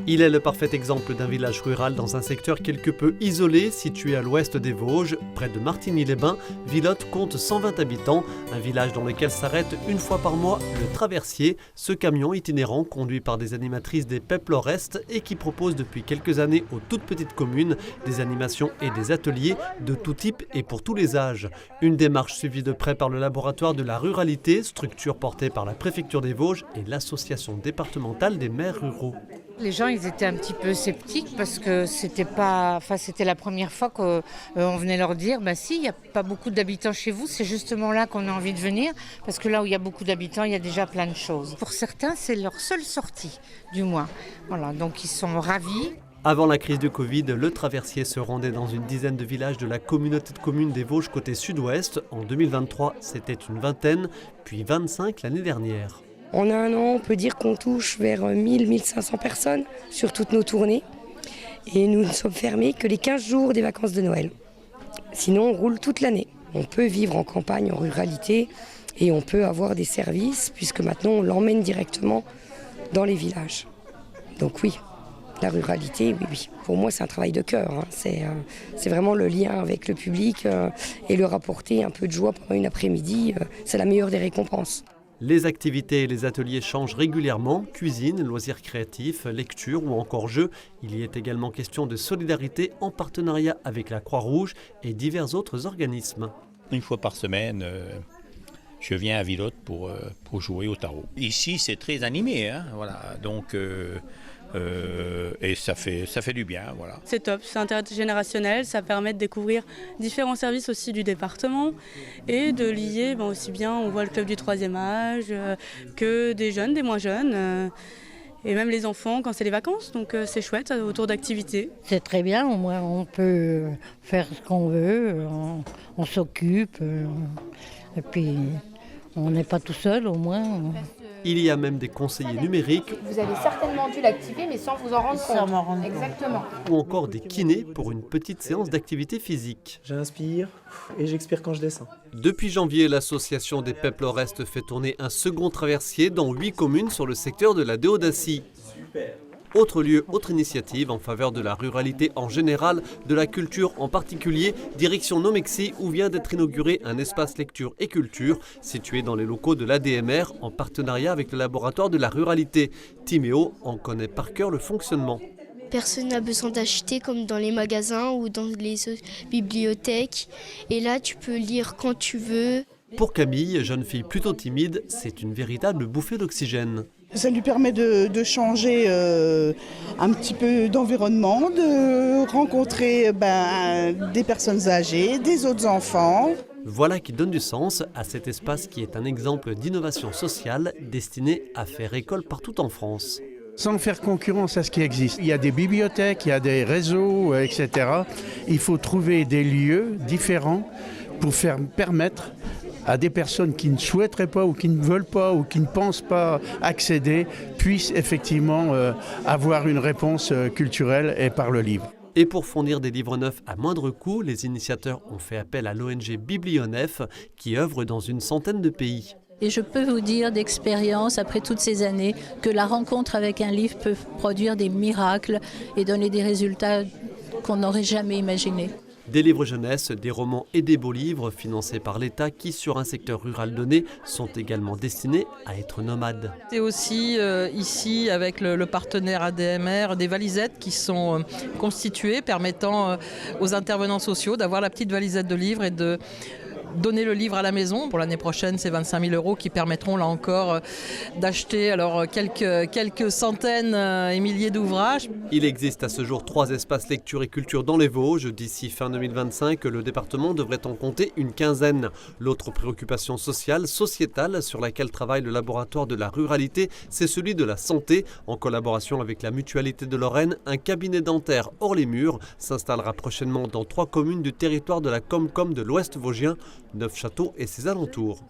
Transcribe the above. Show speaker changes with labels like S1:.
S1: Il est le parfait exemple d'un village rural dans un secteur quelque peu isolé, situé à l'ouest des Vosges, près de Martigny-les-Bains. Villotte compte 120 habitants, un village dans lequel s'arrête une fois par mois le Traversier, ce camion itinérant conduit par des animatrices des Peuples Est et qui propose depuis quelques années aux toutes petites communes des animations et des ateliers de tout type et pour tous les âges. Une démarche suivie de près par le laboratoire de la ruralité, structure portée par la préfecture des Vosges et l'association départementale des maires ruraux.
S2: Les gens, ils étaient un petit peu sceptiques parce que c'était la première fois qu'on venait leur dire si, il n'y a pas beaucoup d'habitants chez vous, c'est justement là qu'on a envie de venir parce que là où il y a beaucoup d'habitants, il y a déjà plein de choses. Pour certains, c'est leur seule sortie du mois. Voilà, donc ils sont ravis.
S1: Avant la crise de Covid, le Traversier se rendait dans une dizaine de villages de la communauté de communes des Vosges côté sud-ouest. En 2023, c'était une vingtaine, puis 25 l'année dernière.
S3: En un an, on peut dire qu'on touche vers 1000-1500 personnes sur toutes nos tournées. Et nous ne sommes fermés que les 15 jours des vacances de Noël. Sinon, on roule toute l'année. On peut vivre en campagne, en ruralité, et on peut avoir des services, puisque maintenant, on l'emmène directement dans les villages. Donc oui, la ruralité, oui. Pour moi, c'est un travail de cœur. C'est vraiment le lien avec le public et leur apporter un peu de joie pendant une après-midi. C'est la meilleure des récompenses.
S1: Les activités et les ateliers changent régulièrement, cuisine, loisirs créatifs, lecture ou encore jeux. Il y est également question de solidarité en partenariat avec la Croix-Rouge et divers autres organismes.
S4: Une fois par semaine, je viens à Villotte pour jouer au tarot. Ici, c'est très animé, voilà. Donc, et ça fait du bien. Voilà.
S5: C'est top, c'est intergénérationnel, ça permet de découvrir différents services aussi du département et de lier aussi bien, on voit le club du 3e âge, que des jeunes, des moins jeunes. Et même les enfants quand c'est les vacances, donc c'est chouette autour d'activités.
S6: C'est très bien, au moins on peut faire ce qu'on veut, on s'occupe, et puis on n'est pas tout seul au moins.
S1: Il y a même des conseillers numériques.
S7: Vous avez certainement dû l'activer, mais sans vous en rendre compte.
S6: Sans m'en rendre compte.
S7: Exactement.
S1: Ou encore des kinés pour une petite séance d'activité physique.
S8: J'inspire et j'expire quand je descends.
S1: Depuis janvier, l'association des Peuples Est fait tourner un second traversier dans 8 communes sur le secteur de la Déodacie.
S8: Super.
S1: Autre lieu, autre initiative en faveur de la ruralité en général, de la culture en particulier, direction Nomexy où vient d'être inauguré un espace lecture et culture situé dans les locaux de l'ADMR en partenariat avec le laboratoire de la ruralité. Timéo en connaît par cœur le fonctionnement.
S9: Personne n'a besoin d'acheter comme dans les magasins ou dans les bibliothèques. Et là, tu peux lire quand tu veux.
S1: Pour Camille, jeune fille plutôt timide, c'est une véritable bouffée d'oxygène.
S10: Ça lui permet de changer un petit peu d'environnement, de rencontrer des personnes âgées, des autres enfants.
S1: Voilà qui donne du sens à cet espace qui est un exemple d'innovation sociale destiné à faire école partout en France.
S11: Sans faire concurrence à ce qui existe. Il y a des bibliothèques, il y a des réseaux, etc. Il faut trouver des lieux différents pour permettre à des personnes qui ne souhaiteraient pas ou qui ne veulent pas ou qui ne pensent pas accéder, puissent effectivement avoir une réponse culturelle et par le livre.
S1: Et pour fournir des livres neufs à moindre coût, les initiateurs ont fait appel à l'ONG Biblionef qui œuvre dans une centaine de pays.
S12: Et je peux vous dire d'expérience, après toutes ces années, que la rencontre avec un livre peut produire des miracles et donner des résultats qu'on n'aurait jamais imaginés.
S1: Des livres jeunesse, des romans et des beaux livres financés par l'État qui, sur un secteur rural donné, sont également destinés à être nomades.
S13: C'est aussi ici, avec le partenaire ADMR, des valisettes qui sont constituées, permettant aux intervenants sociaux d'avoir la petite valisette de livres et de donner le livre à la maison. Pour l'année prochaine, c'est 25 000 € qui permettront là encore d'acheter quelques centaines et milliers d'ouvrages.
S1: Il existe à ce jour 3 espaces lecture et culture dans les Vosges. D'ici fin 2025, le département devrait en compter une quinzaine. L'autre préoccupation sociale, sociétale, sur laquelle travaille le laboratoire de la ruralité, c'est celui de la santé. En collaboration avec la Mutualité de Lorraine, un cabinet dentaire hors les murs s'installera prochainement dans 3 communes du territoire de la Comcom de l'Ouest vosgien, Neufchâteau et ses alentours.